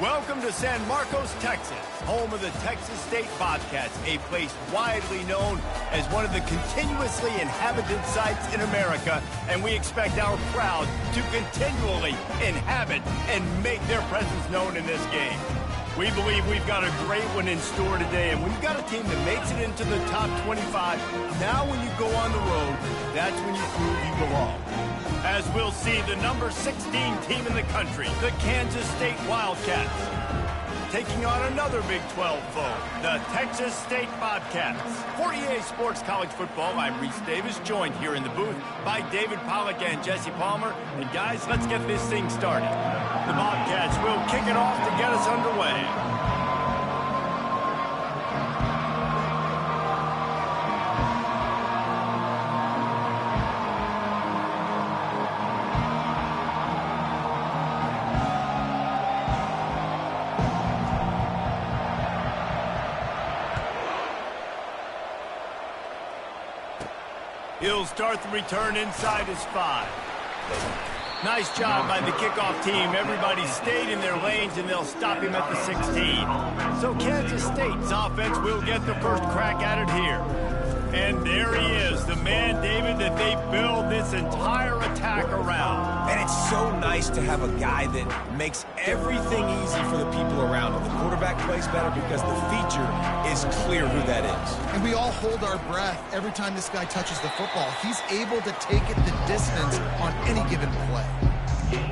Welcome to San Marcos, Texas, home of the Texas State Bobcats, a place widely known as one of the continuously inhabited sites in America, and we expect our crowd to continually inhabit and make their presence known in this game. We believe we've got a great one in store today, and when you've got a team that makes it into the top 25, now when you go on the road, that's when you prove you belong. As we'll see, the number 16 team in the country, the Kansas State Wildcats, taking on another Big 12 foe, the Texas State Bobcats. For EA Sports College Football, I'm Reese Davis, joined here in the booth by David Pollack and Jesse Palmer. And guys, let's get this thing started. The Bobcats will kick it off to get us underway. He'll start the return inside his 5. Nice job by the kickoff team. Everybody stayed in their lanes, and they'll stop him at the 16. So Kansas State's offense will get the first crack at it here. And there he is, the man, David, that they build this entire attack around. And it's so nice to have a guy that makes everything easy for the people around him. The quarterback plays better because the feature is clear who that is. And we all hold our breath every time this guy touches the football. He's able to take it the distance on any given play.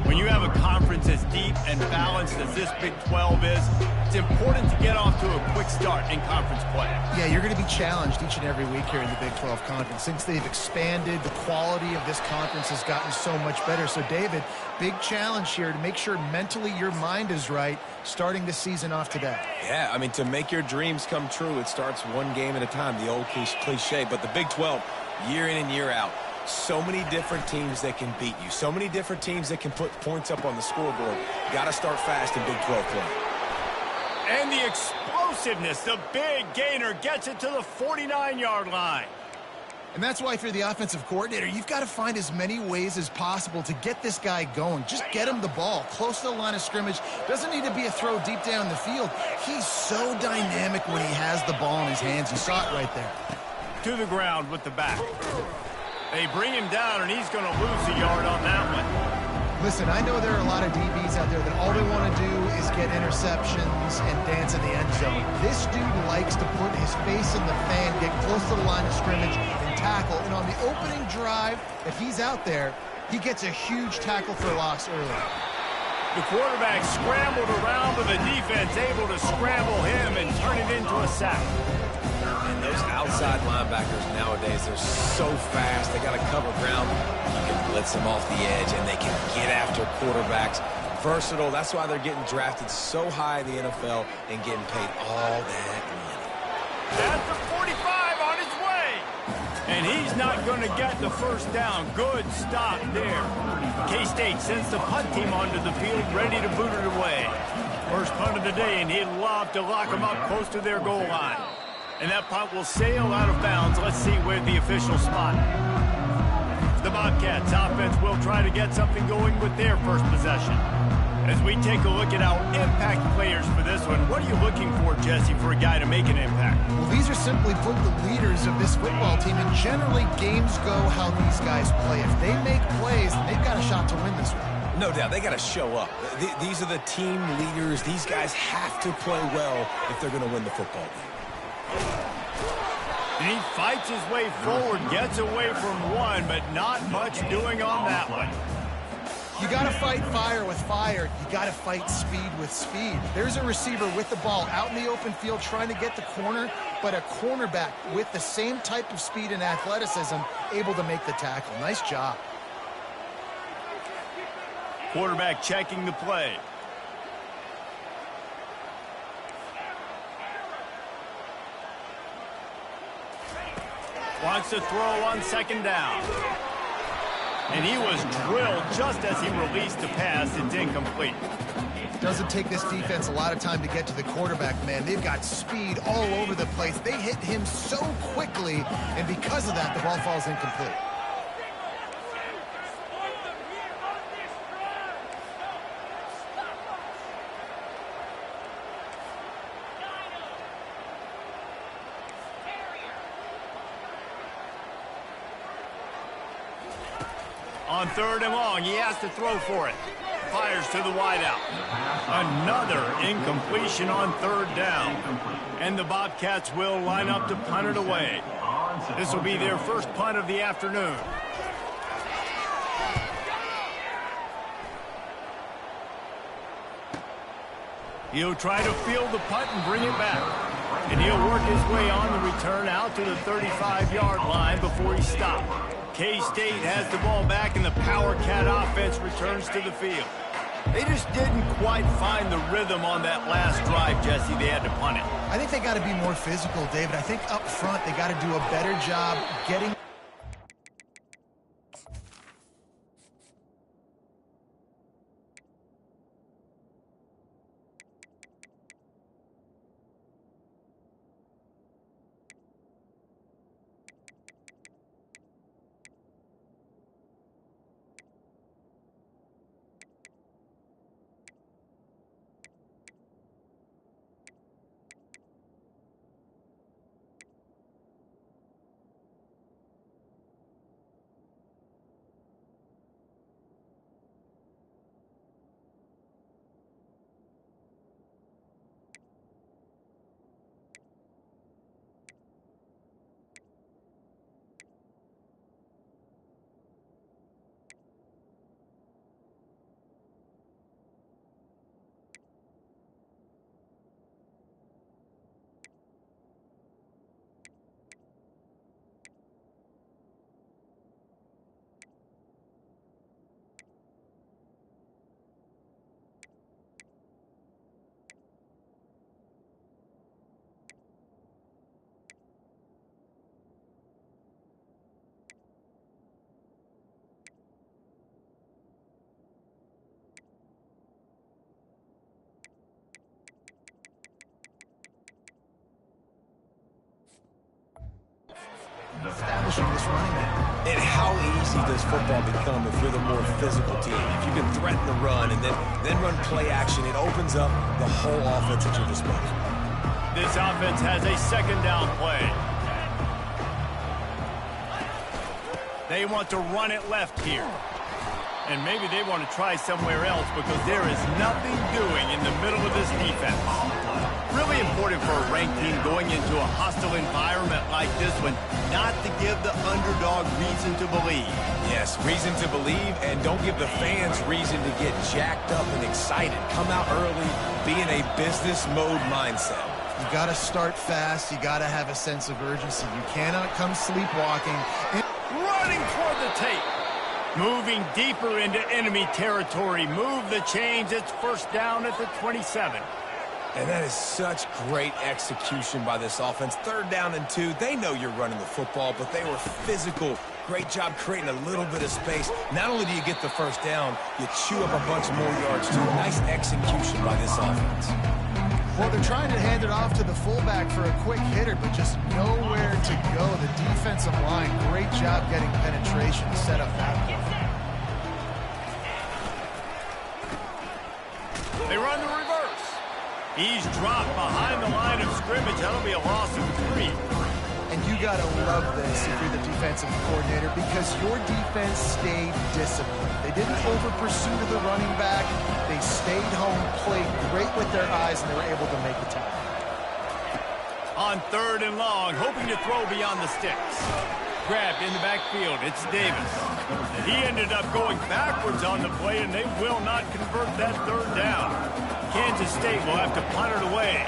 When you have a conference as deep and balanced as this Big 12 is, it's important to get off to a quick start in conference play. Yeah, you're going to be challenged each and every week here in the Big 12 Conference. Since they've expanded, the quality of this conference has gotten so much better. So, David, big challenge here to make sure mentally your mind is right starting the season off today. Yeah, I mean, to make your dreams come true, it starts one game at a time, the old cliche. But the Big 12, year in and year out, so many different teams that can beat you. So many different teams that can put points up on the scoreboard. Got to start fast in Big 12 play. And the explosiveness, the big gainer gets it to the 49-yard line. And that's why if you're the offensive coordinator, you've got to find as many ways as possible to get this guy going. Just get him the ball close to the line of scrimmage. Doesn't need to be a throw deep down the field. He's so dynamic when he has the ball in his hands. You saw it right there. To the ground with the back. They bring him down, and he's going to lose a yard on that one. Listen, I know there are a lot of DBs out there that all they want to do is get interceptions and dance in the end zone. This dude likes to put his face in the fan, get close to the line of scrimmage, and tackle. And on the opening drive, if he's out there, he gets a huge tackle for loss early. The quarterback scrambled around, but the defense able to scramble him and turn it into a sack. And those outside linebackers nowadays, they're so fast. They got to cover ground. You can blitz them off the edge, and they can get after quarterbacks. Versatile. That's why they're getting drafted so high in the NFL and getting paid all that money. That's the 45 on his way. And he's not going to get the first down. Good stop there. K-State sends the punt team onto the field, ready to boot it away. First punt of the day, and he'd love to lock them up close to their goal line. And that punt will sail out of bounds. Let's see where the official spot. The Bobcats offense will try to get something going with their first possession. As we take a look at our impact players for this one, what are you looking for, Jesse, for a guy to make an impact? Well, these are simply put the leaders of this football team, and generally games go how these guys play. If they make plays, then they've got a shot to win this one. No doubt, they got to show up. These are the team leaders. These guys have to play well if they're going to win the football game. And he fights his way forward, gets away from one, but not much doing on that one. You got to fight fire with fire. You got to fight speed with speed. There's a receiver with the ball out in the open field trying to get the corner, but a cornerback with the same type of speed and athleticism able to make the tackle. Nice job. Quarterback checking the play. Wants to throw on second down. And he was drilled just as he released the pass. It's incomplete. Doesn't take this defense a lot of time to get to the quarterback, man. They've got speed all over the place. They hit him so quickly, and because of that, the ball falls incomplete. On 3rd and long, he has to throw for it. Fires to the wideout. Another incompletion on 3rd down. And the Bobcats will line up to punt it away. This will be their first punt of the afternoon. He'll try to field the punt and bring it back. And he'll work his way on the return out to the 35-yard line before he stopped. K-State has the ball back, and the Power Cat offense returns to the field. They just didn't quite find the rhythm on that last drive, Jesse. They had to punt it. I think they got to be more physical, David. I think up front they got to do a better job getting... establishing this running back. And how easy does football become if you're the more physical team? If you can threaten the run and then run play action, it opens up the whole offense at your disposal. This offense has a 2nd down play. They want to run it left here. And maybe they want to try somewhere else because there is nothing doing in the middle of this defense. Really important for a ranked team going into a hostile environment like this one, not to give the underdog reason to believe. Yes, reason to believe, and don't give the fans reason to get jacked up and excited. Come out early, be in a business mode mindset. You got to start fast. You got to have a sense of urgency. You cannot come sleepwalking. Running toward the tape. Moving deeper into enemy territory. Move the chains. It's 1st down at the 27. And that is such great execution by this offense. 3rd down and 2. They know you're running the football, but they were physical. Great job creating a little bit of space. Not only do you get the 1st down, you chew up a bunch more yards, too. Nice execution by this offense. Well, they're trying to hand it off to the fullback for a quick hitter, but just nowhere to go. The defensive line, great job getting penetration to set up that play. They run the reverse. He's dropped behind the line of scrimmage. That'll be a loss of 3. And you got to love this if you're the defensive coordinator because your defense stayed disciplined. They didn't over-pursue to the running back. They stayed home, played great with their eyes, and they were able to make the tackle. On 3rd and long, hoping to throw beyond the sticks. Grabbed in the backfield, it's Davis. He ended up going backwards on the play, and they will not convert that 3rd down. Kansas State will have to punt it away.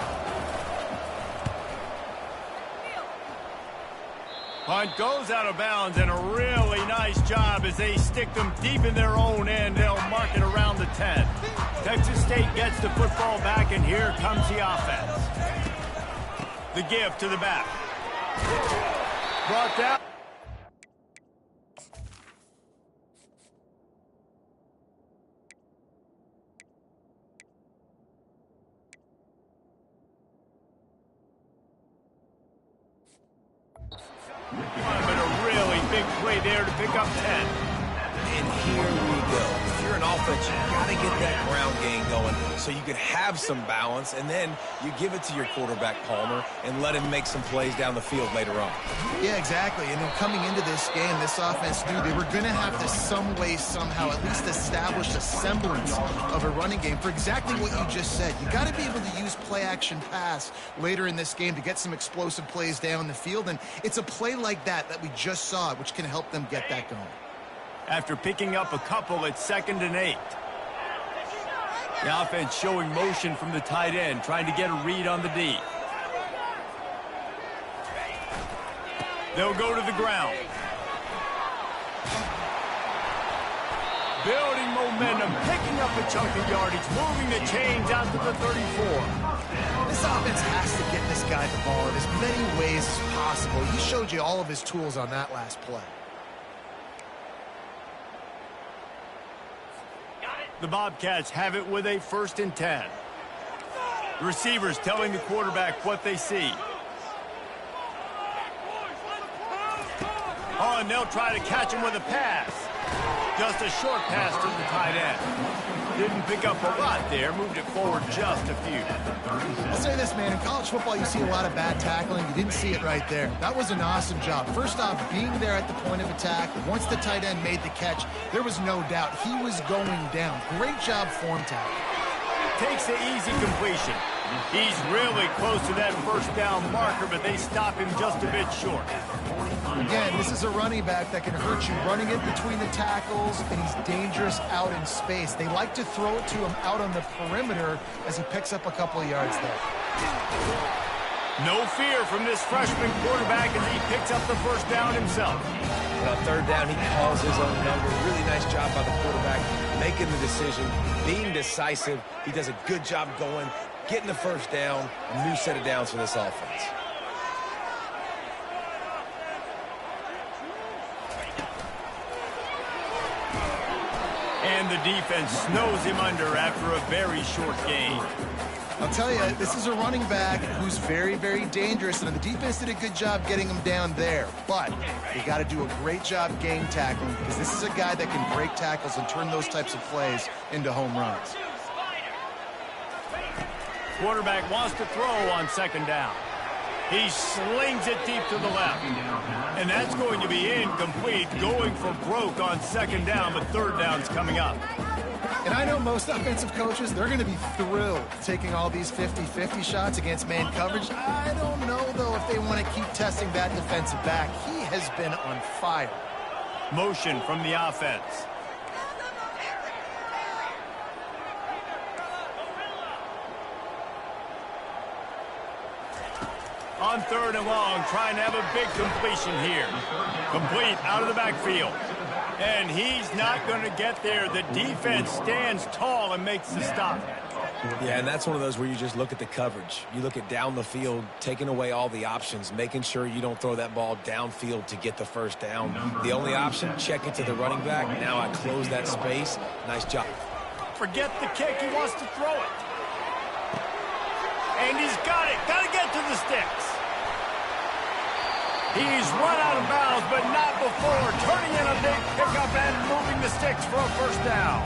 Punt goes out of bounds, and a really nice job as they stick them deep in their own end. They'll mark it around the 10. Texas State gets the football back, and here comes the offense. The give to the back. Brought down. But a really big play there to pick up 10. And here we go. If you're an offense, you got to get that ground game going so you can have some balance, and then you give it to your quarterback, Palmer, and let him make some plays down the field later on. Yeah, exactly. And then coming into this game, this offense knew they were going to have to some way, somehow, at least establish a semblance of a running game for exactly what you just said. You got to be able to use play-action pass later in this game to get some explosive plays down the field, and it's a play like that we just saw, which can help them get that going. After picking up a couple at 2nd and 8. The offense showing motion from the tight end, trying to get a read on the D. They'll go to the ground. Building momentum, picking up a chunk of yardage, moving the chains out to the 34. This offense has to get this guy the ball in as many ways as possible. He showed you all of his tools on that last play. The Bobcats have it with a 1st and 10. The receivers telling the quarterback what they see. Oh, and they'll try to catch him with a pass. Just a short pass to the tight end. Didn't pick up a lot there, moved it forward just a few. I'll say this, man, in college football you see a lot of bad tackling. You didn't see it right there. That was an awesome job. First off, being there at the point of attack. Once the tight end made the catch, there was no doubt he was going down. Great job form tackle. Takes the easy completion. He's really close to that 1st down marker, but they stop him just a bit short. Again, this is a running back that can hurt you, running it between the tackles, and he's dangerous out in space. They like to throw it to him out on the perimeter as he picks up a couple of yards there. No fear from this freshman quarterback as he picks up the 1st down himself. And on 3rd down, he calls his own number. Really nice job by the quarterback, making the decision, being decisive. He does a good job going, getting the 1st down, a new set of downs for this offense. And the defense snows him under after a very short gain. I'll tell you, this is a running back who's very, very dangerous, and the defense did a good job getting him down there. But you got to do a great job game tackling, because this is a guy that can break tackles and turn those types of plays into home runs. Quarterback wants to throw on 2nd down. He slings it deep to the left. And that's going to be incomplete, going for broke on 2nd down, but 3rd down's coming up. And I know most offensive coaches, they're going to be thrilled taking all these 50-50 shots against man coverage. I don't know, though, if they want to keep testing that defensive back. He has been on fire. Motion from the offense. On 3rd and long, trying to have a big completion here. Complete out of the backfield. And he's not going to get there. The defense stands tall and makes the stop. Yeah, and that's one of those where you just look at the coverage. You look at down the field, taking away all the options, making sure you don't throw that ball downfield to get the 1st down. The only option, check it to the running back. Now I close that space. Nice job. Forget the kick. He wants to throw it. And he's got it. Got to get to the sticks. He's run out of bounds, but not before turning in a big pickup and moving the sticks for a 1st down.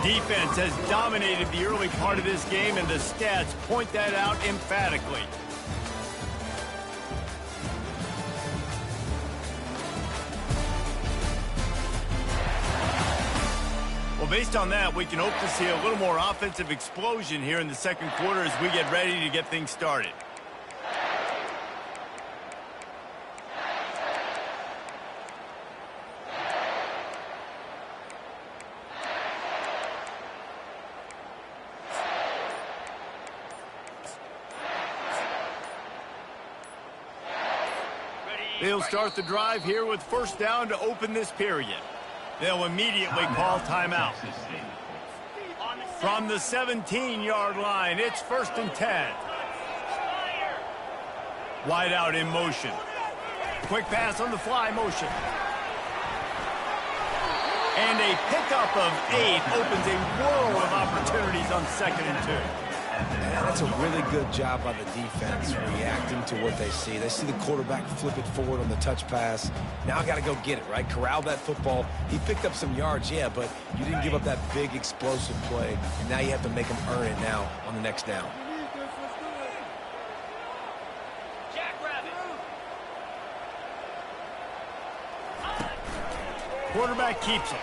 Defense has dominated the early part of this game, and the stats point that out emphatically. Well, based on that, we can hope to see a little more offensive explosion here in the 2nd quarter as we get ready to get things started. They'll start the drive here with 1st down to open this period. They'll immediately call timeout. From the 17-yard line, it's 1st and 10. Wide out in motion. Quick pass on the fly motion. And a pickup of 8 opens a world of opportunities on 2nd and 2. And that's a really good job by the defense reacting to what they see. They see the quarterback flip it forward on the touch pass. Now I got to go get it, right? Corral that football. He picked up some yards, yeah, but you didn't give up that big explosive play. And now you have to make him earn it now on the next down. Quarterback keeps him.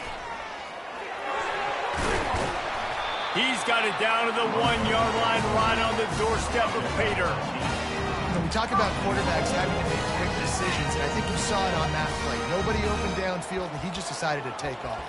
He's got it down to the 1-yard line, right on the doorstep of Pater. When we talk about quarterbacks having to make quick decisions, and I think you saw it on that play. Nobody opened downfield, and he just decided to take off.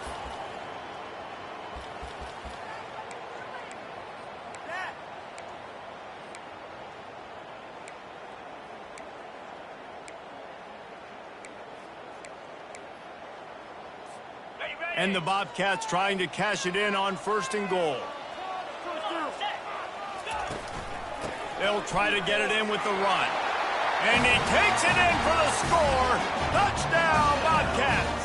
And the Bobcats trying to cash it in on 1st and goal. They'll try to get it in with the run. And he takes it in for the score. Touchdown, Bobcats.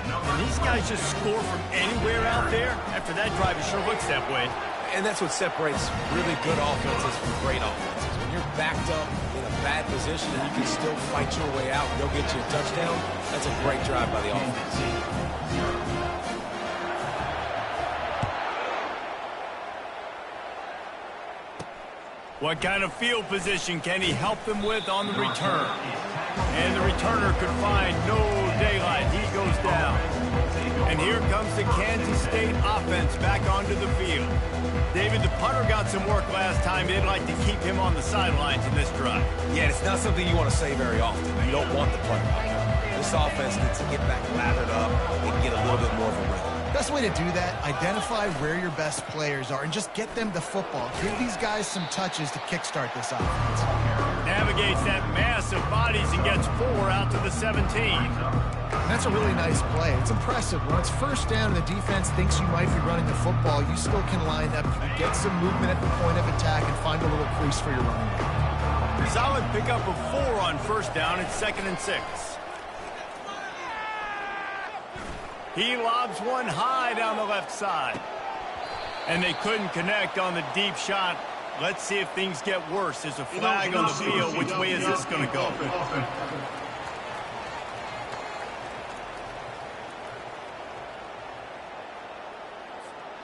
And these guys just score from anywhere out there. After that drive, it sure looks that way. And that's what separates really good offenses from great offenses. When you're backed up in a bad position and you can still fight your way out and go get you a touchdown, that's a great drive by the offense. What kind of field position can he help them with on the return? And the returner could find no daylight. He goes down. And here comes the Kansas State offense back onto the field. David, the punter got some work last time. They'd like to keep him on the sidelines in this drive. Yeah, it's not something you want to say very often. You don't want the punter out there. This offense needs to get back lathered up and get a little bit more of a rhythm. Best way to do that, identify where your best players are and just get them the football. Give these guys some touches to kickstart this offense. Navigates that mass of bodies and gets 4 out to the 17. That's a really nice play. It's impressive. When it's 1st down and the defense thinks you might be running the football, you still can line up, get some movement at the point of attack, and find a little crease for your running back. Solid pickup of 4 on 1st down and 2nd and 6. He lobs one high down the left side. And they couldn't connect on the deep shot. Let's see if things get worse. There's a flag on the field. Which way is this going to go?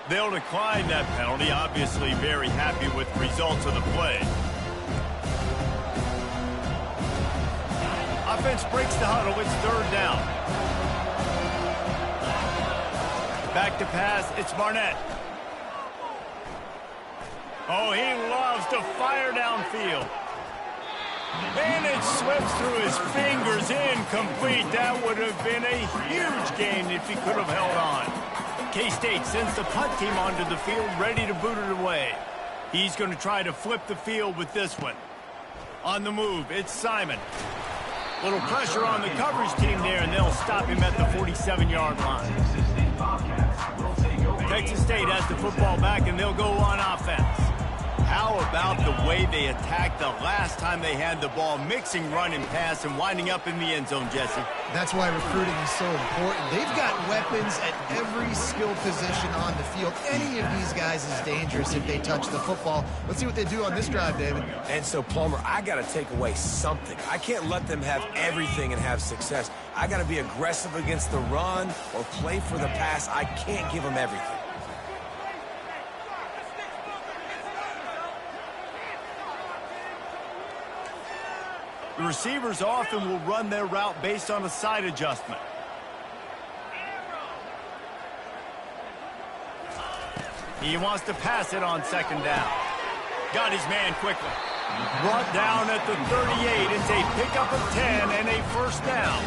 They'll decline that penalty. Obviously very happy with the results of the play. Offense breaks the huddle. It's 3rd down. Back to pass, it's Barnett. Oh, he loves to fire downfield. And it slips through his fingers, incomplete. That would have been a huge gain if he could have held on. K-State sends the punt team onto the field, ready to boot it away. He's going to try to flip the field with this one. On the move, it's Simon. Little pressure on the coverage team there, and they'll stop him at the 47-yard line. Texas State has the football back, and they'll go on offense. How about the way they attacked the last time they had the ball, mixing run and pass and winding up in the end zone, Jesse? That's why recruiting is so important. They've got weapons at every skill position on the field. Any of these guys is dangerous if they touch the football. Let's see what they do on this drive, David. And so, Palmer, I got to take away something. I can't let them have everything and have success. I got to be aggressive against the run or play for the pass. I can't give them everything. The receivers often will run their route based on a side adjustment. He wants to pass it on 2nd down. Got his man quickly. Brought down at the 38. It's a pickup of 10 and a 1st down.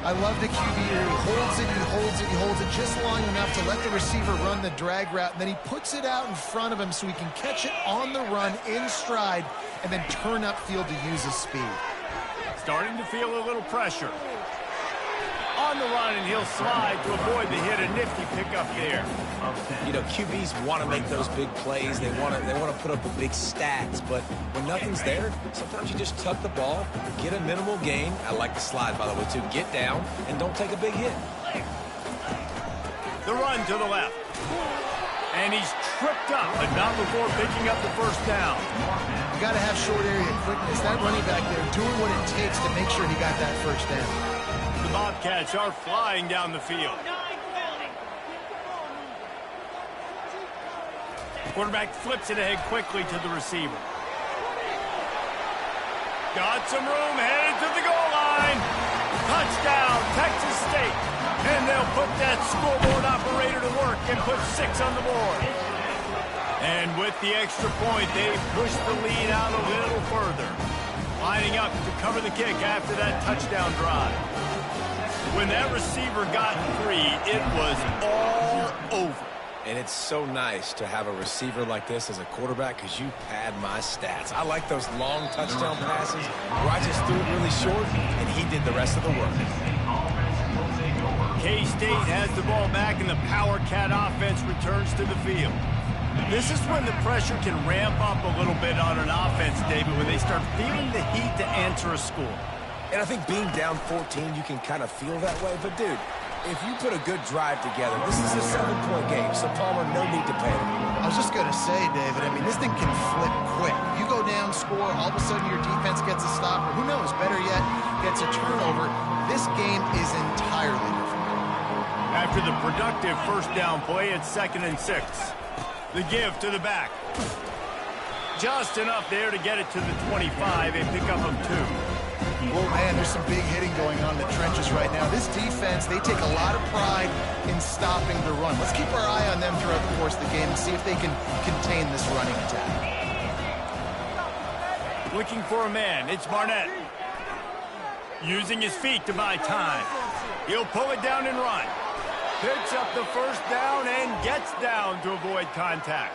I love the QB here. He holds it, he holds it, he holds it just long enough to let the receiver run the drag route, and then he puts it out in front of him so he can catch it on the run in stride and then turn upfield to use his speed. Starting to feel a little pressure. On the run, and he'll slide to avoid the hit. A nifty pickup there. You know, QBs want to make those big plays. They want to put up the big stats. But when nothing's there, sometimes you just tuck the ball, get a minimal gain. I like the slide, by the way, too. Get down and don't take a big hit. The run to the left. And he's tripped up, but not before picking up the first down. You got to have short area quickness. That running back there doing what it takes to make sure he got that first down. The Bobcats are flying down the field. Quarterback flips it ahead quickly to the receiver. Got some room, headed to the goal line. Touchdown, Texas State. And they'll put that scoreboard operator to work and put 6 on the board. And with the extra point, they push the lead out a little further. Lining up to cover the kick after that touchdown drive. When that receiver got free, it was all over. And it's so nice to have a receiver like this as a quarterback because you pad my stats. I like those long touchdown passes where I just threw it really short and he did the rest of the work. K-State has the ball back and the Power Cat offense returns to the field. This is when the pressure can ramp up a little bit on an offense, David, when they start feeling the heat to answer a score. And I think being down 14, you can kind of feel that way. But, dude, if you put a good drive together, this is a 7-point game, so Palmer, no need to panic. I was just going to say, David, I mean, this thing can flip quick. You go down, score, all of a sudden your defense gets a stop, or who knows, better yet, gets a turnover. This game is entirely different. After the productive first down play, it's 2nd and 6. The give to the back. Just enough there to get it to the 25, a pickup of 2. Well, man, there's some big hitting going on in the trenches right now. This defense, they take a lot of pride in stopping the run. Let's keep our eye on them throughout the course of the game and see if they can contain this running attack. Looking for a man, it's Barnett. Using his feet to buy time. He'll pull it down and run. Picks up the first down and gets down to avoid contact.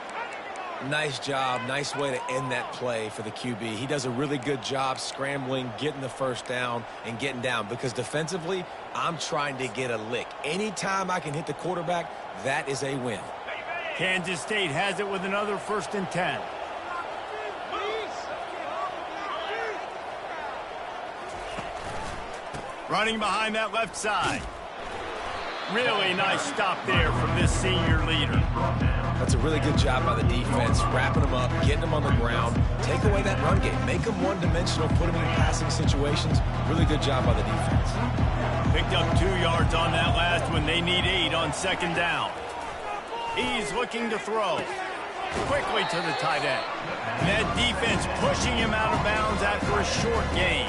Nice job. Nice way to end that play for the QB. He does a really good job scrambling, getting the first down, and getting down. Because defensively, I'm trying to get a lick. Anytime I can hit the quarterback, that is a win. Kansas State has it with another 1st and 10. Running behind that left side. Really nice stop there from this senior leader. That's a really good job by the defense, wrapping them up, getting them on the ground, take away that run game, make them one-dimensional, put them in passing situations. Really good job by the defense. Picked up 2 yards on that last one. They need 8 on 2nd down. He's looking to throw. Quickly to the tight end. And that defense pushing him out of bounds after a short gain.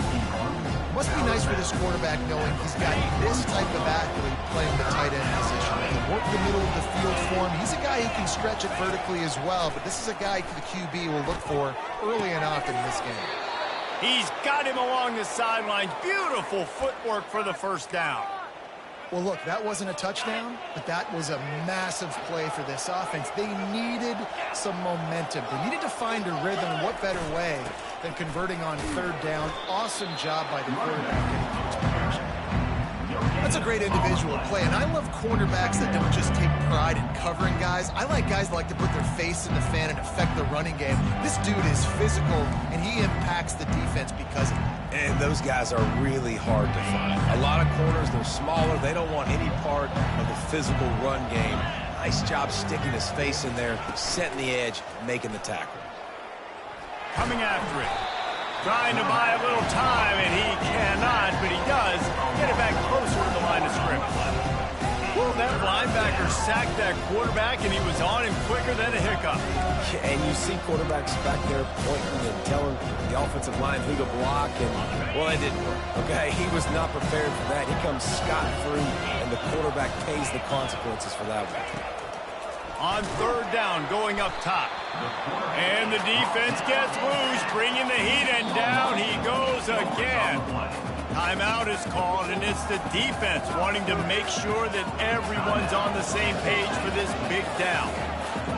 Must be nice for this quarterback knowing he's got this type of athlete playing the tight end position. He can work the middle of the field for him. He's a guy who can stretch it vertically as well, but this is a guy the QB will look for early and often in this game. He's got him along the sidelines. Beautiful footwork for the first down. Well, look, that wasn't a touchdown, but that was a massive play for this offense. They needed some momentum. They needed to find a rhythm, and what better way than converting on 3rd down. Awesome job by the quarterback getting to his position. That's a great individual play, and I love cornerbacks that don't just take pride in covering guys. I like guys that like to put their face in the fan and affect the running game. This dude is physical, and he impacts the defense because of it. And those guys are really hard to find. A lot of corners, they're smaller. They don't want any part of the physical run game. Nice job sticking his face in there, setting the edge, making the tackle. Coming after it. Trying to buy a little time, and he cannot, but he does get it back closer to the line of scrimmage. Well, that linebacker sacked that quarterback, and he was on him quicker than a hiccup. And you see quarterbacks back there pointing and telling the offensive line who to block, and, well, it didn't work, okay? He was not prepared for that. He comes scot-free, and the quarterback pays the consequences for that one. On 3rd down, going up top. And the defense gets loose, bringing the heat, and down he goes again. Timeout is called, and it's the defense wanting to make sure that everyone's on the same page for this big down.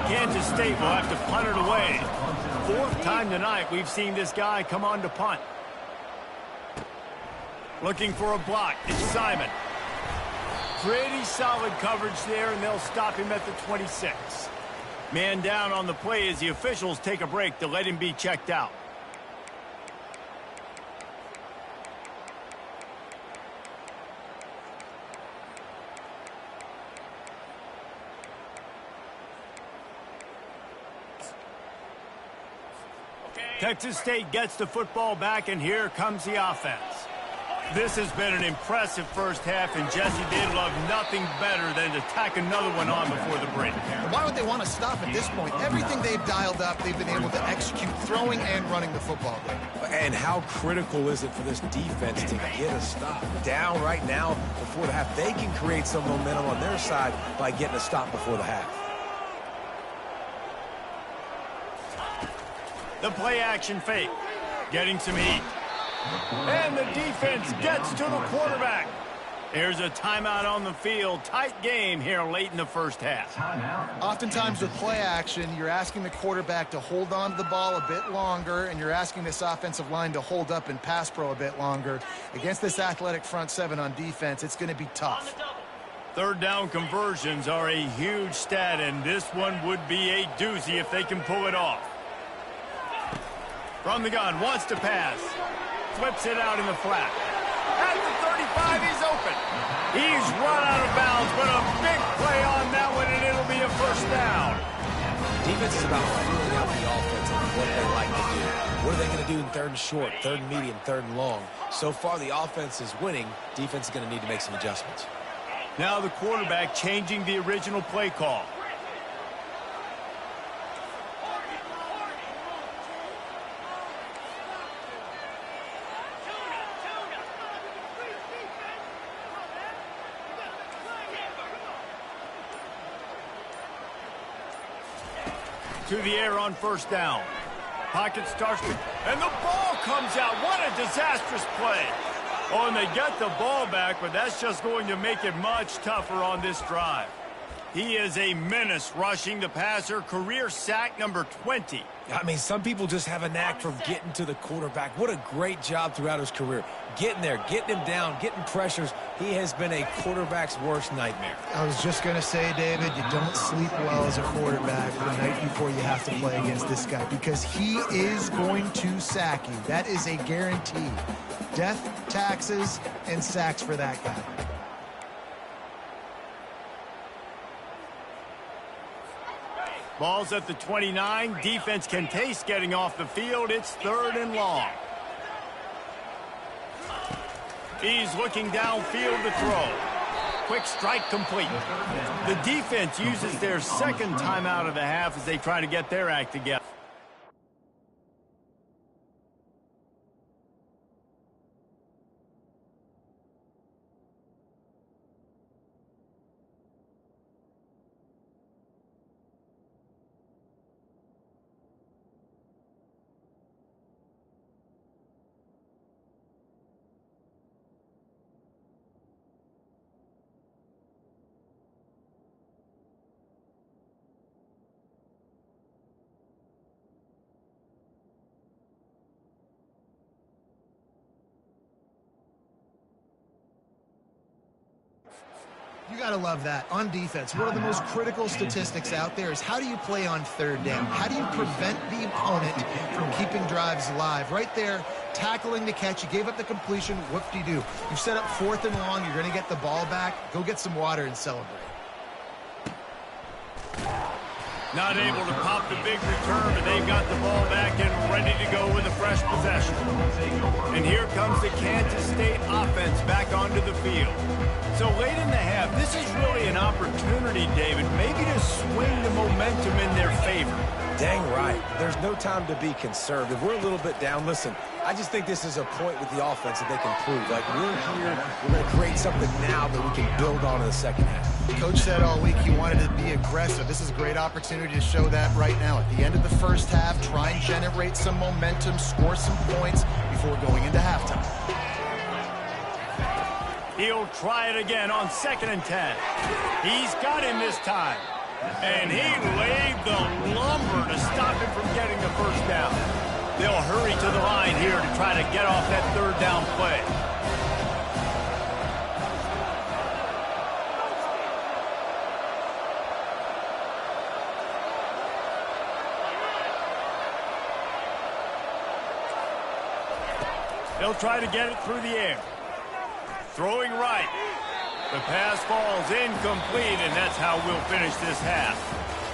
Kansas State will have to punt it away. 4th time tonight we've seen this guy come on to punt. Looking for a block, it's Simon. Pretty solid coverage there, and they'll stop him at the 26. Man down on the play as the officials take a break to let him be checked out. Texas State gets the football back, and here comes the offense. This has been an impressive first half, and Jesse, they'd love nothing better than to tack another one on before the break. And why would they want to stop at this point? Everything they've dialed up, they've been able to execute throwing and running the football game. And how critical is it for this defense to get a stop? Down right now before the half. They can create some momentum on their side by getting a stop before the half. The play action fake, getting some heat. And the defense gets to the quarterback. There's a timeout on the field. Tight game here late in the first half. Oftentimes with play action, you're asking the quarterback to hold on to the ball a bit longer, and you're asking this offensive line to hold up and pass pro a bit longer. Against this athletic front seven on defense, it's going to be tough. Third down conversions are a huge stat, and this one would be a doozy if they can pull it off. From the gun, wants to pass. Flips it out in the flat. At the 35, he's open. He's run out of bounds, but a big play on that one, and it'll be a first down. Defense is about feeling out the offense and what they like to do. What are they going to do in third and short, third and medium, third and long? So far, the offense is winning. Defense is going to need to make some adjustments. Now the quarterback changing the original play call. To the air on first down. Pocket starts with, and the ball comes out. What a disastrous play. Oh, and they get the ball back, but that's just going to make it much tougher on this drive. He is a menace rushing the passer. Career sack number 20. I mean, some people just have a knack for getting to the quarterback. What a great job throughout his career. Getting there, getting him down, getting pressures. He has been a quarterback's worst nightmare. I was just going to say, David, you don't sleep well as a quarterback the night before you have to play against this guy because he is going to sack you. That is a guarantee. Death, taxes, and sacks for that guy. Ball's at the 29. Defense can taste getting off the field. It's third and long. He's looking downfield to throw. Quick strike complete. The defense uses their second timeout of the half as they try to get their act together. You got to love that. On defense, one of the most critical statistics out there is how do you play on third down? How do you prevent the opponent from keeping drives alive? Right there, tackling the catch. You gave up the completion. What do? You set up fourth and long. You're going to get the ball back. Go get some water and celebrate. Not able to pop the big return, but they've got the ball back and ready to go with a fresh possession. And here comes the Kansas State offense back onto the field. So late in the half, this is really an opportunity, David, maybe to swing the momentum in their favor. Dang right. There's no time to be conservative. We're a little bit down. Listen, I just think this is a point with the offense that they can prove. Like, we're here, we're going to create something now that we can build on in the second half. Coach said all week he wanted to be aggressive. This is a great opportunity to show that right now. At the end of the first half, try and generate some momentum, score some points before going into halftime. He'll try it again on 2nd and 10. He's got him this time. And he laid the lumber to stop him from getting the first down. They'll hurry to the line here to try to get off that third down play. They'll try to get it through the air. Throwing right. The pass falls incomplete, and that's how we'll finish this half.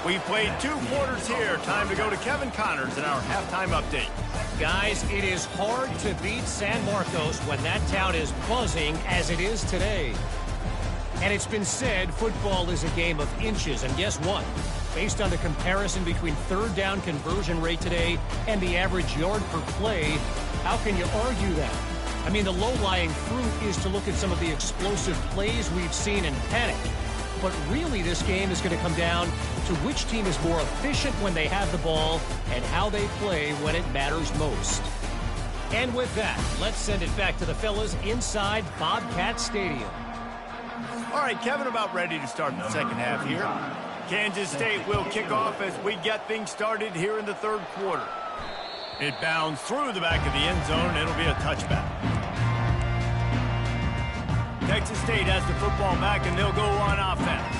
We've played 2 quarters here. Time to go to Kevin Connors in our halftime update. Guys, it is hard to beat San Marcos when that town is buzzing as it is today. And it's been said football is a game of inches. And guess what? Based on the comparison between third down conversion rate today and the average yard per play, how can you argue that? I mean, the low-lying fruit is to look at some of the explosive plays we've seen and panic. But really, this game is going to come down to which team is more efficient when they have the ball and how they play when it matters most. And with that, let's send it back to the fellas inside Bobcat Stadium. All right, Kevin, about ready to start the second half here. Kansas State will kick off as we get things started here in the third quarter. It bounds through the back of the end zone, and it'll be a touchback. Texas State has the football back, and they'll go on offense.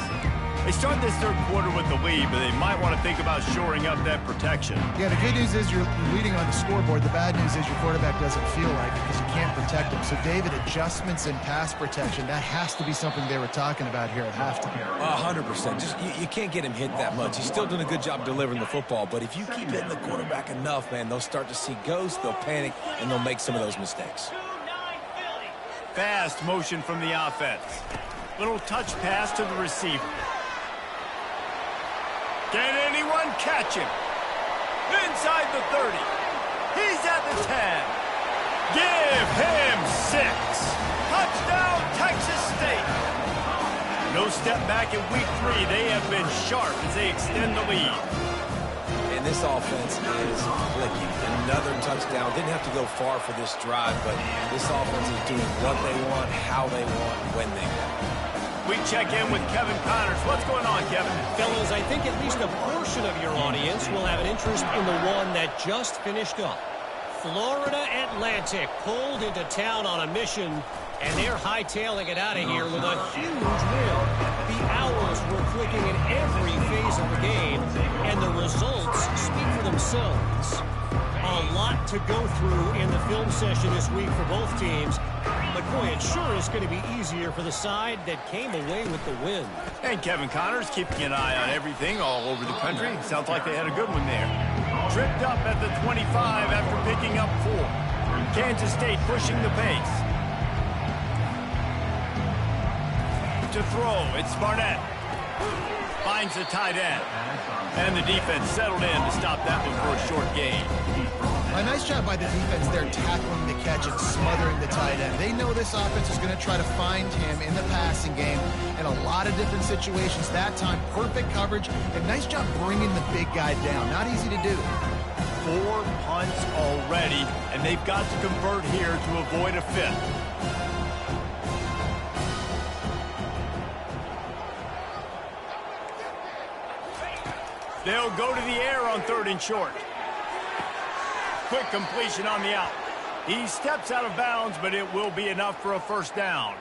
They start this third quarter with the lead, but they might want to think about shoring up that protection. Yeah, the good news is you're leading on the scoreboard. The bad news is your quarterback doesn't feel like it because you can't protect him. So, David, adjustments in pass protection, that has to be something they were talking about here at halftime. 100%. Just you can't get him hit that much. He's still doing a good job delivering the football, but if you keep hitting the quarterback enough, man, they'll start to see ghosts, they'll panic, and they'll make some of those mistakes. Fast motion from the offense. Little touch pass to the receiver. Can anyone catch him? Inside the 30. He's at the 10. Give him 6. Touchdown, Texas State. No step back in week 3. They have been sharp as they extend the lead. And this offense is clicking. Another touchdown. Didn't have to go far for this drive, but this offense is doing what they want, how they want, when they want. We check in with Kevin Connors. What's going on, Kevin? Fellas, I think at least a portion of your audience will have an interest in the one that just finished up. Florida Atlantic pulled into town on a mission, and they're hightailing it out of here with a huge win. The Owls were clicking in every phase of the game, and the results speak for themselves. A lot to go through in the film session this week for both teams. But, boy, it sure is going to be easier for the side that came away with the win. And Kevin Connors keeping an eye on everything all over the country. Sounds like they had a good one there. Tripped up at the 25 after picking up 4. Kansas State pushing the pace. To throw, it's Barnett. Finds the tight end. And the defense settled in to stop that one for a short gain. A nice job by the defense there tackling the catch and smothering the tight end. They know this offense is going to try to find him in the passing game in a lot of different situations. That time, perfect coverage and nice job bringing the big guy down. Not easy to do. 4 punts already, and they've got to convert here to avoid a 5th. They'll go to the air on 3rd and short. Quick completion on the out. He steps out of bounds, but it will be enough for a first down.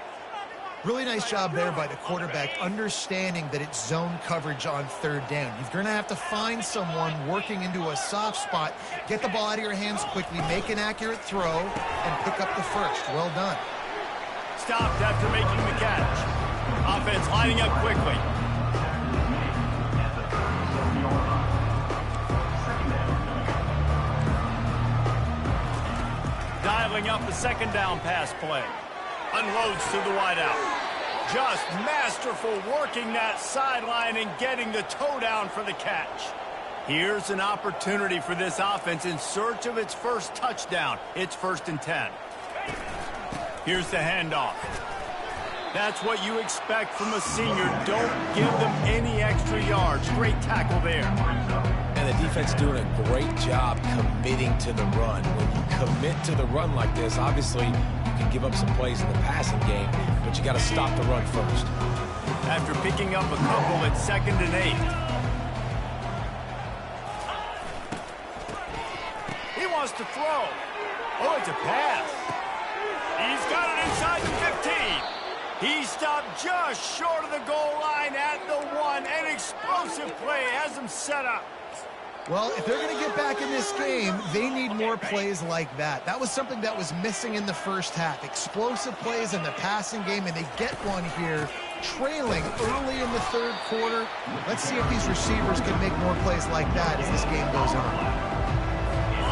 Really nice job there by the quarterback, understanding that it's zone coverage on 3rd down. You're going to have to find someone working into a soft spot, get the ball out of your hands quickly, make an accurate throw, and pick up the first. Well done. Stopped after making the catch. Offense lining up quickly. Dialing up a 2nd down pass play. Unloads to the wideout. Just masterful working that sideline and getting the toe down for the catch. Here's an opportunity for this offense in search of its first touchdown. It's 1st and 10. Here's the handoff. That's what you expect from a senior. Don't give them any extra yards. Great tackle there. And the defense doing a great job committing to the run. When you commit to the run like this, obviously you can give up some plays in the passing game, but you got to stop the run first. After picking up a couple, it's 2nd and 8. He wants to throw. Oh, it's a pass. He's got it inside the 15. He stopped just short of the goal line at the 1. An explosive play has him set up. Well, if they're going to get back in this game, they need more plays like that. That was something that was missing in the first half. Explosive plays in the passing game, and they get one here trailing early in the third quarter. Let's see if these receivers can make more plays like that as this game goes on.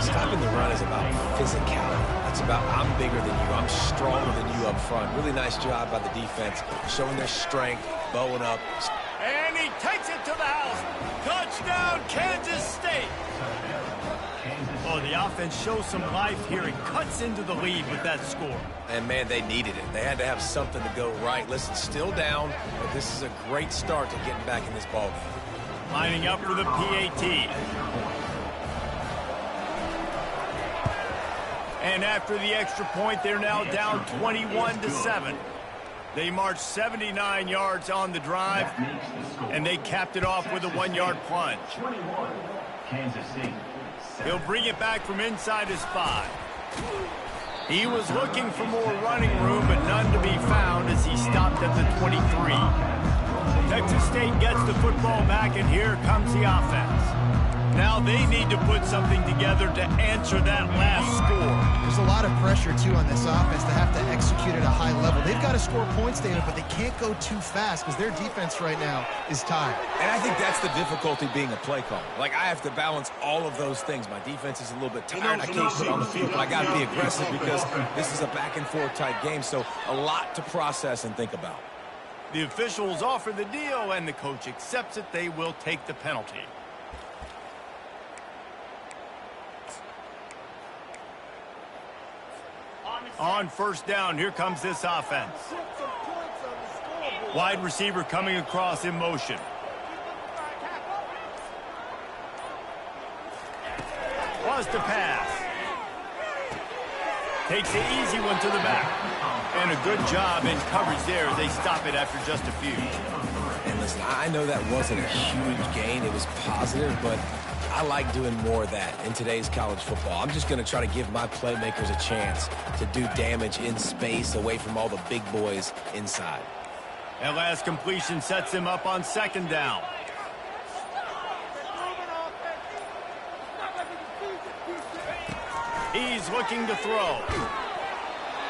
Stopping the run is about physicality. It's about I'm bigger than you, I'm stronger than you up front. Really nice job by the defense, showing their strength, bowing up. And he takes it to the house. Touchdown, Kansas State. Oh, the offense shows some life here and cuts into the lead with that score. And, man, they needed it. They had to have something to go right. Listen, still down, but this is a great start to getting back in this ballgame. Lining up for the PAT. And after the extra point, they're now down 21-7. They marched 79 yards on the drive, and they capped it off with a 1-yard plunge. He'll bring it back from inside his 5. He was looking for more running room, but none to be found as he stopped at the 23. Texas State gets the football back, and here comes the offense. Now they need to put something together to answer that last score. There's a lot of pressure, too, on this offense to have to execute at a high level. They've got to score points, David, but they can't go too fast because their defense right now is tired. And I think that's the difficulty being a play caller. Like, I have to balance all of those things. My defense is a little bit tired. I can't put on the field, but I got to be aggressive because this is a back-and-forth type game, so a lot to process and think about. The officials offer the deal, and the coach accepts it. They will take the penalty. On first down, here comes this offense. Wide receiver coming across in motion. Wants to pass. Takes the easy one to the back. And a good job in coverage there as they stop it after just a few. And listen, I know that wasn't a huge gain. It was positive, but I like doing more of that in today's college football. I'm just going to try to give my playmakers a chance to do damage in space away from all the big boys inside. That last completion sets him up on second down. He's looking to throw.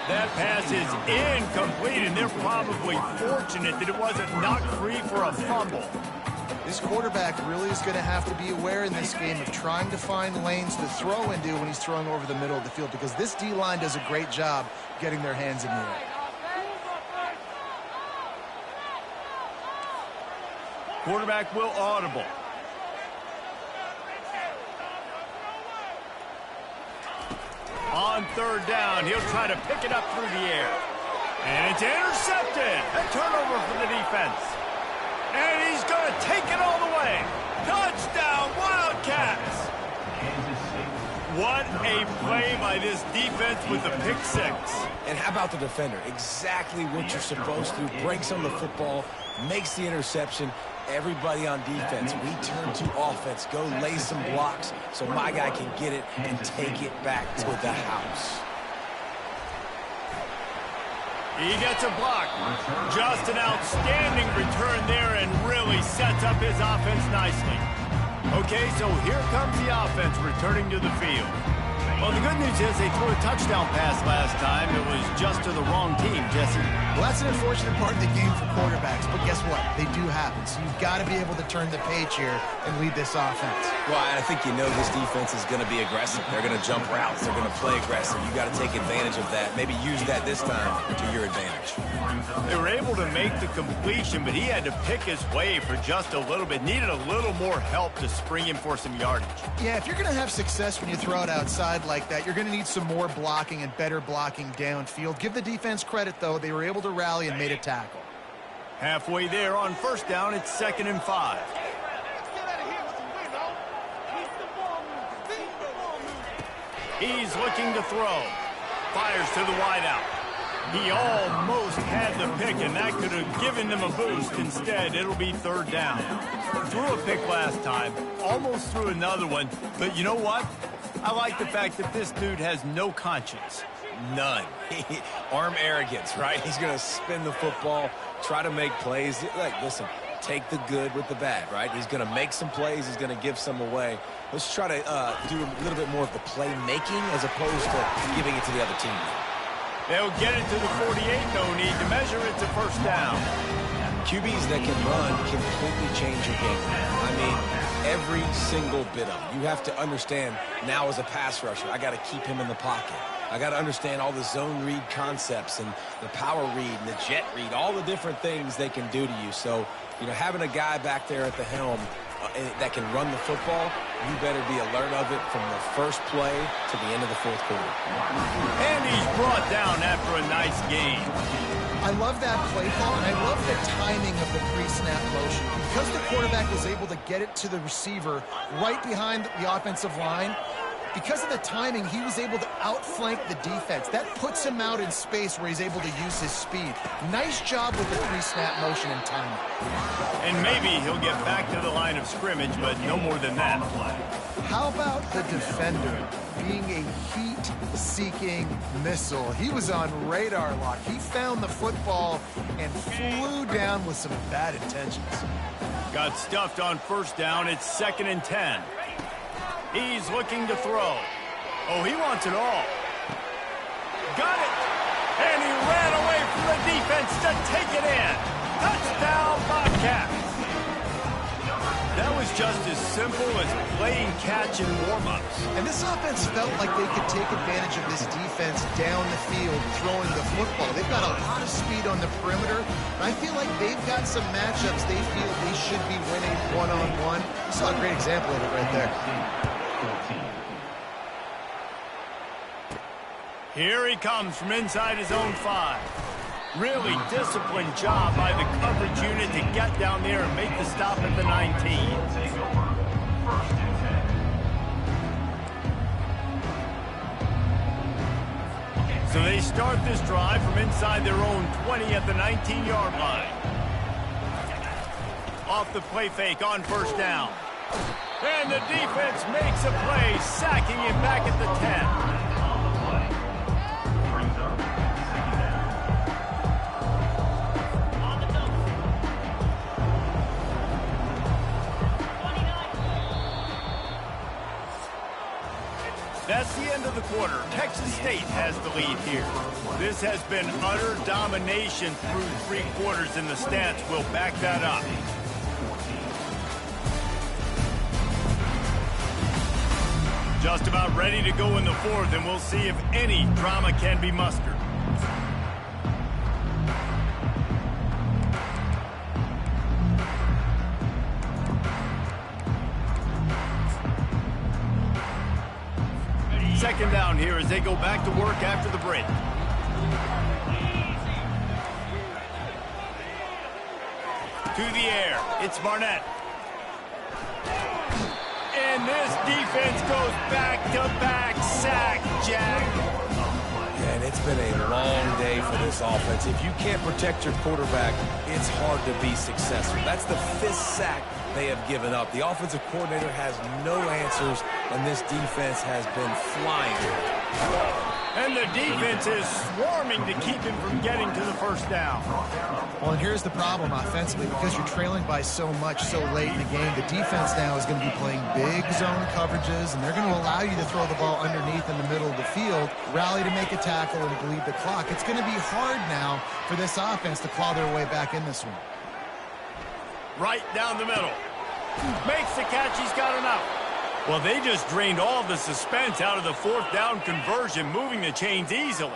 That pass is incomplete, and they're probably fortunate that it wasn't knocked free for a fumble. This quarterback really is going to have to be aware in this game of trying to find lanes to throw into when he's throwing over the middle of the field, because this D-line does a great job getting their hands in the air. Quarterback will audible. On third down, he'll try to pick it up through the air. And it's intercepted. A turnover for the defense. And he's going to take it all the way. Touchdown, Wildcats. What a play by this defense with the pick six. And how about the defender? Exactly what you're supposed to. Breaks on the football, makes the interception. Everybody on defense, we turn to offense. Go lay some blocks so my guy can get it and take it back to the house. He gets a block. Just an outstanding return there and really sets up his offense nicely. Okay, so here comes the offense returning to the field. Well, the good news is they threw a touchdown pass last time. It was just to the wrong team, Jesse. Well, that's an unfortunate part of the game for quarterbacks, but guess what? They do happen. So you've got to be able to turn the page here and lead this offense. Well, I think you know this defense is going to be aggressive. They're going to jump routes. They're going to play aggressive. You got to take advantage of that. Maybe use that this time to your advantage. They were able to make the completion, but he had to pick his way for just a little bit. Needed a little more help to spring him for some yardage. Yeah, if you're going to have success when you throw it outside like that, you're going to need some more blocking and better blocking downfield. Give the defense credit, though. They were able to rally and made a tackle. Halfway there on first down, it's 2nd and 5. He's looking to throw. Fires to the wideout. He almost had the pick, and that could have given them a boost. Instead, it'll be 3rd down. Threw a pick last time, almost threw another one. But you know what? I like the fact that this dude has no conscience. None. Arm arrogance, right? He's going to spin the football, try to make plays. Like, listen, take the good with the bad, right? He's going to make some plays. He's going to give some away. Let's try to do a little bit more of the playmaking as opposed to giving it to the other team. They'll get it to the 48. No need to measure it to 1st down. QBs that can run completely change your game. I mean, every single bit of it. You have to understand now as a pass rusher, I got to keep him in the pocket. I got to understand all the zone read concepts and the power read and the jet read, all the different things they can do to you. So, you know, having a guy back there at the helm that can run the football, you better be alert of it from the first play to the end of the fourth quarter. And he's brought down after a nice gain. I love that play call, and I love the timing of the pre-snap motion. Because the quarterback was able to get it to the receiver right behind the offensive line, because of the timing, he was able to outflank the defense. That puts him out in space where he's able to use his speed. Nice job with the pre-snap motion and timing. And maybe he'll get back to the line of scrimmage, but no more than that play. How about the defender being a heat-seeking missile? He was on radar lock. He found the football and flew down with some bad intentions. Got stuffed on first down. It's 2nd and 10. He's looking to throw. Oh, he wants it all. Got it. And he ran away from the defense to take it in. Touchdown, Bobcats. That was just as simple as playing catch in warm-ups. And this offense felt like they could take advantage of this defense down the field, throwing the football. They've got a lot of speed on the perimeter, and I feel like they've got some matchups they feel they should be winning one-on-one. You saw a great example of it right there. Here he comes from inside his own 5. Really disciplined job by the coverage unit to get down there and make the stop at the 19. So they start this drive from inside their own 20 at the 19-yard line. Off the play fake on first down. And the defense makes a play, sacking him back at the 10. That's the end of the quarter. Texas State has the lead here. This has been utter domination through 3 quarters, and the stats will back that up. Just about ready to go in the 4th, and we'll see if any drama can be mustered. Second down here as they go back to work after the break. To the air, it's Barnett. And this defense goes back-to-back sack, Jack. And it's been a long day for this offense. If you can't protect your quarterback, it's hard to be successful. That's the 5th sack they have given up. The offensive coordinator has no answers, and this defense has been flying. And the defense is swarming to keep him from getting to the first down. Well, and here's the problem offensively. Because you're trailing by so much so late in the game, the defense now is going to be playing big zone coverages, and they're going to allow you to throw the ball underneath in the middle of the field, rally to make a tackle, and bleed the clock. It's going to be hard now for this offense to claw their way back in this one. Right down the middle. Makes the catch. He's got enough. Well, they just drained all the suspense out of the 4th down conversion, moving the chains easily.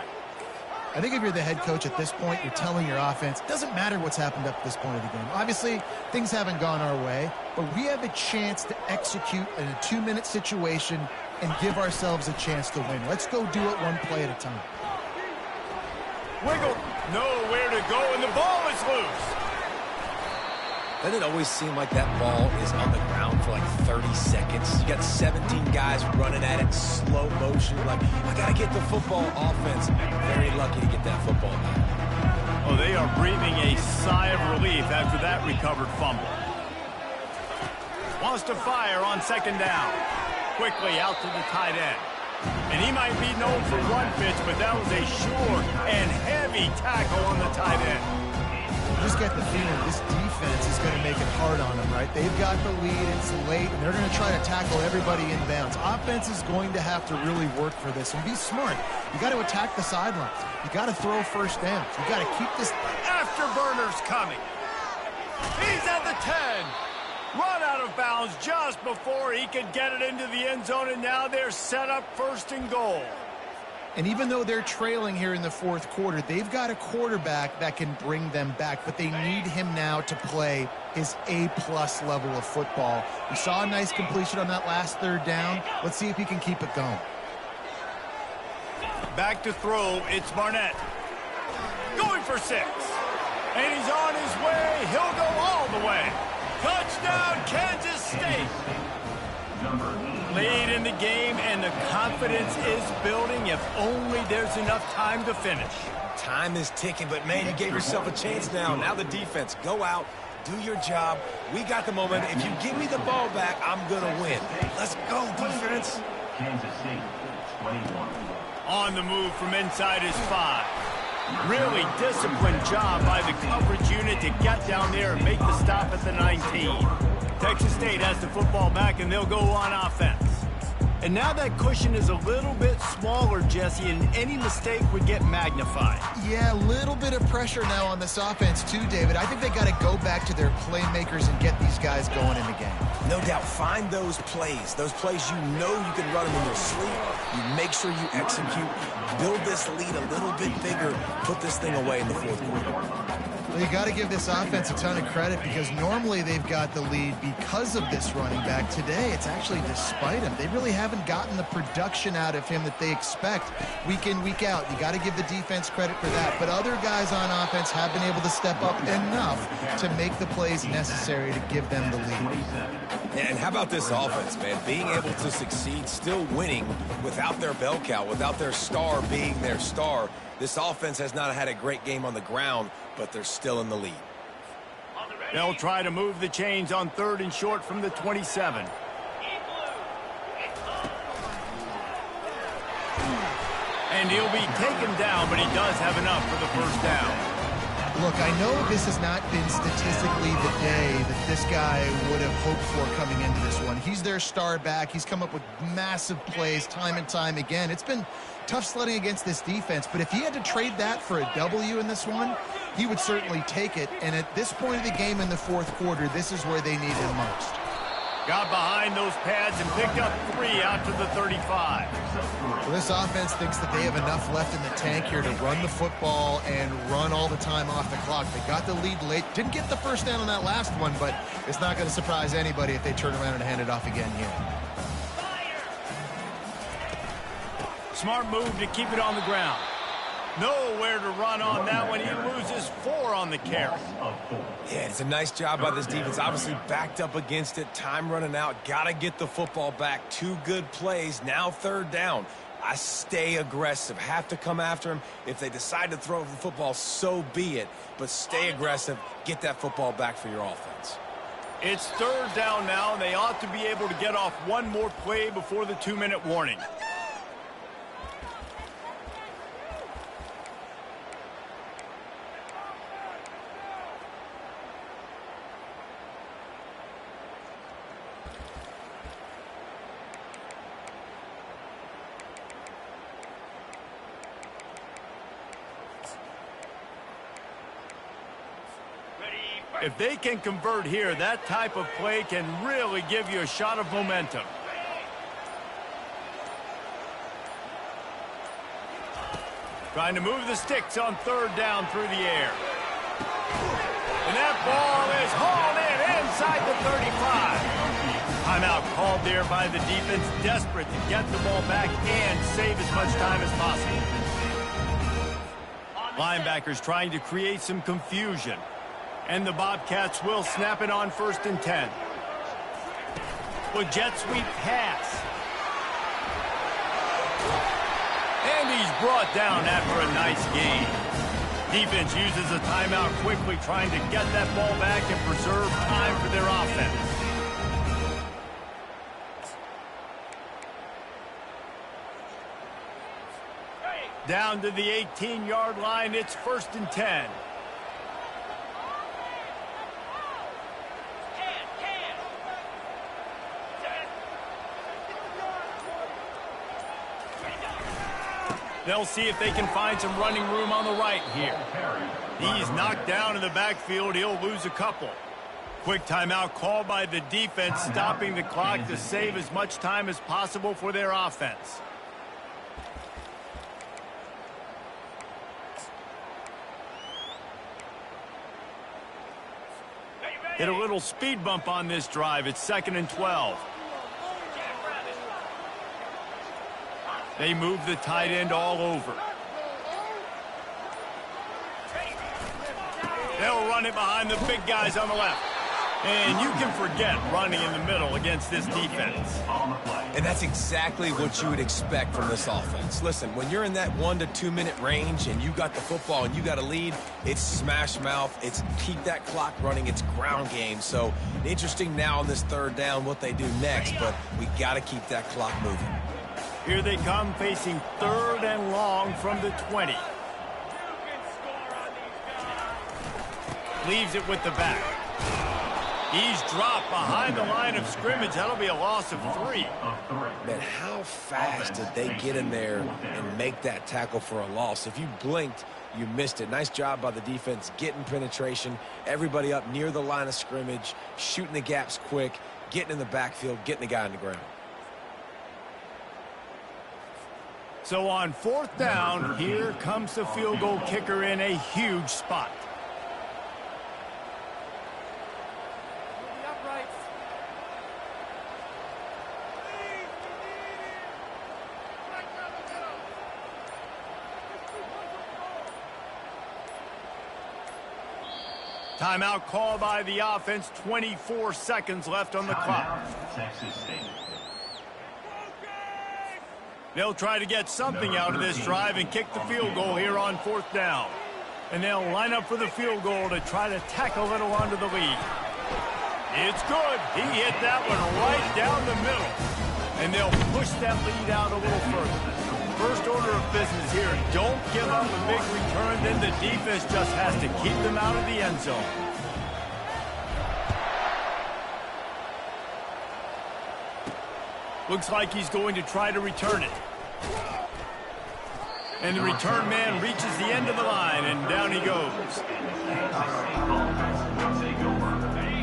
I think if you're the head coach at this point, you're telling your offense, it doesn't matter what's happened up to this point of the game. Obviously, things haven't gone our way, but we have a chance to execute in a 2-minute situation and give ourselves a chance to win. Let's go do it one play at a time. Wiggle. Nowhere to go, and the ball is loose. Doesn't it always seem like that ball is on the ground for like 30 seconds? You got 17 guys running at it, slow motion. Like, I got to get the football. Offense, very lucky to get that football back. Oh, they are breathing a sigh of relief after that recovered fumble. Wants to fire on 2nd down. Quickly out to the tight end. And he might be known for run fits, but that was a sure and heavy tackle on the tight end. You just get the feeling this defense is going to make it hard on them, right? They've got the lead, it's late, and they're going to try to tackle everybody in bounds. Offense is going to have to really work for this and be smart. You got to attack the sidelines. You got to throw first downs. You got to keep this. Afterburners coming. He's at the 10. Run out of bounds just before he could get it into the end zone, and now they're set up 1st and goal. And even though they're trailing here in the 4th quarter, they've got a quarterback that can bring them back, but they need him now to play his A-plus level of football. We saw a nice completion on that last 3rd down. Let's see if he can keep it going. Back to throw, it's Barnett. Going for 6. And he's on his way. He'll go all the way. Touchdown, Kansas State. Lead in the game, and the confidence is building if only there's enough time to finish. Time is ticking, but, man, you gave yourself a chance now. Now the defense, go out, do your job. We got the moment. If you give me the ball back, I'm going to win. Let's go, defense. Kansas State, 21. On the move from inside his 5. Really disciplined job by the coverage unit to get down there and make the stop at the 19. Texas State has the football back, and they'll go on offense. And now that cushion is a little bit smaller, Jesse, and any mistake would get magnified. Yeah, a little bit of pressure now on this offense too, David. I think they got to go back to their playmakers and get these guys going in the game. No doubt. Find those plays you know you can run them in your sleep. You make sure you execute. Build this lead a little bit bigger. Put this thing away in the 4th quarter. Well, you got to give this offense a ton of credit because normally they've got the lead because of this running back. Today, it's actually despite him. They really haven't gotten the production out of him that they expect week in, week out. You got to give the defense credit for that. But other guys on offense have been able to step up enough to make the plays necessary to give them the lead. And how about this offense, man? Being able to succeed, still winning without their bell cow, without their star being their star. This offense has not had a great game on the ground, but they're still in the lead. They'll try to move the chains on 3rd and short from the 27. And he'll be taken down, but he does have enough for the 1st down. Look, I know this has not been statistically the day that this guy would have hoped for coming into this one. He's their star back. He's come up with massive plays time and time again. It's been tough sledding against this defense, but if he had to trade that for a W in this one, he would certainly take it. And at this point of the game in the 4th quarter, this is where they need him most. Got behind those pads and picked up 3 out to the 35. Well, this offense thinks that they have enough left in the tank here to run the football and run all the time off the clock. They got the lead late. Didn't get the 1st down on that last one, but it's not going to surprise anybody if they turn around and hand it off again here. Smart move to keep it on the ground. Nowhere to run on that one. He loses 4 on the carry. Yeah, it's a nice job by this defense. Obviously backed up against it. Time running out. Got to get the football back. 2 good plays. Now 3rd down. I stay aggressive. Have to come after him. If they decide to throw the football, so be it. But stay aggressive. Get that football back for your offense. It's 3rd down now, and they ought to be able to get off one more play before the 2-minute warning. If they can convert here, that type of play can really give you a shot of momentum. Trying to move the sticks on 3rd down through the air. And that ball is hauled in inside the 35. Timeout called there by the defense, desperate to get the ball back and save as much time as possible. Linebackers trying to create some confusion. And the Bobcats will snap it on 1st and 10. With jet sweep pass. And he's brought down after a nice gain. Defense uses a timeout quickly, trying to get that ball back and preserve time for their offense. Down to the 18-yard line, it's 1st and 10. They'll see if they can find some running room on the right here. He's knocked down in the backfield. He'll lose a couple. Quick timeout called by the defense, stopping the clock to save as much time as possible for their offense. Hit a little speed bump on this drive. It's 2nd and 12. They move the tight end all over. They'll run it behind the big guys on the left. And you can forget running in the middle against this defense. And that's exactly what you would expect from this offense. Listen, when you're in that 1 to 2 minute range and you got the football and you got a lead, it's smash mouth, it's keep that clock running, it's ground game. So interesting now on this 3rd down what they do next, but we got to keep that clock moving. Here they come facing 3rd and long from the 20. Leaves it with the back. He's dropped behind the line of scrimmage. That'll be a loss of 3. Man, how fast did they get in there and make that tackle for a loss? If you blinked, you missed it. Nice job by the defense getting penetration. Everybody up near the line of scrimmage, shooting the gaps quick, getting in the backfield, getting the guy on the ground. So on 4th down, here comes the field goal kicker in a huge spot. Timeout called by the offense. 24 seconds left on the clock. Texas State. They'll try to get something out of this drive and kick the field goal here on 4th down. And they'll line up for the field goal to try to tackle it onto the lead. It's good. He hit that one right down the middle. And they'll push that lead out a little further. First order of business here, don't give up a big return, then the defense just has to keep them out of the end zone. Looks like he's going to try to return it. And the return man reaches the end of the line, and down he goes.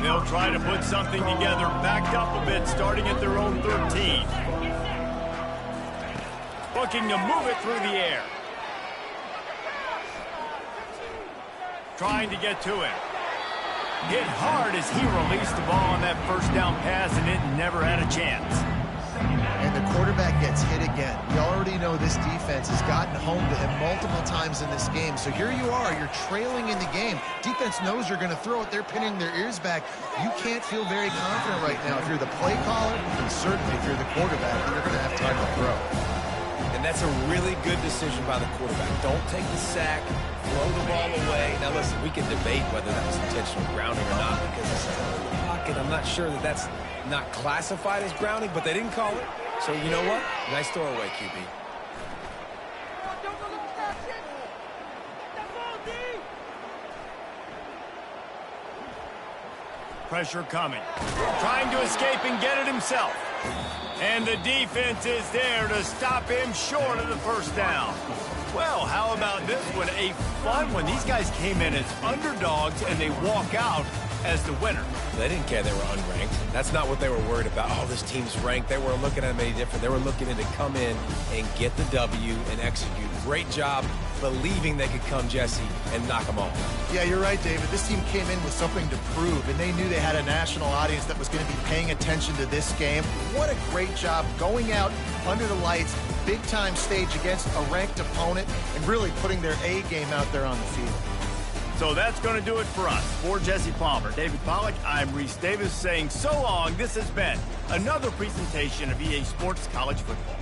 They'll try to put something together, backed up a bit, starting at their own 13. Looking to move it through the air. Trying to get to him. Hit hard as he released the ball on that 1st down pass, and it never had a chance. And the quarterback gets hit again. We already know this defense has gotten home to him multiple times in this game. So here you are, you're trailing in the game. Defense knows you're going to throw it. They're pinning their ears back. You can't feel very confident right now if you're the play caller, and certainly if you're the quarterback, you're going to have time to throw. And that's a really good decision by the quarterback. Don't take the sack, throw the ball away. Now, listen, we can debate whether that was intentional grounding or not because it's in the pocket. I'm not sure that that's not classified as grounding, but they didn't call it. So, you know what? Nice throwaway, QB. Pressure coming. Trying to escape and get it himself. And the defense is there to stop him short of the 1st down. Well, how about this one? A fun one. These guys came in as underdogs, and they walk out as the winner. They didn't care they were unranked. That's not what they were worried about. Oh, this team's ranked. They weren't looking at them any different. They were looking to come in and get the W and execute. Great job believing they could come, Jesse, and knock them off. Yeah, you're right, David. This team came in with something to prove, and they knew they had a national audience that was going to be paying attention to this game. What a great job going out under the lights, big-time stage against a ranked opponent, and really putting their A game out there on the field. So that's going to do it for us. For Jesse Palmer, David Pollack, I'm Reese Davis saying so long. This has been another presentation of EA Sports College Football.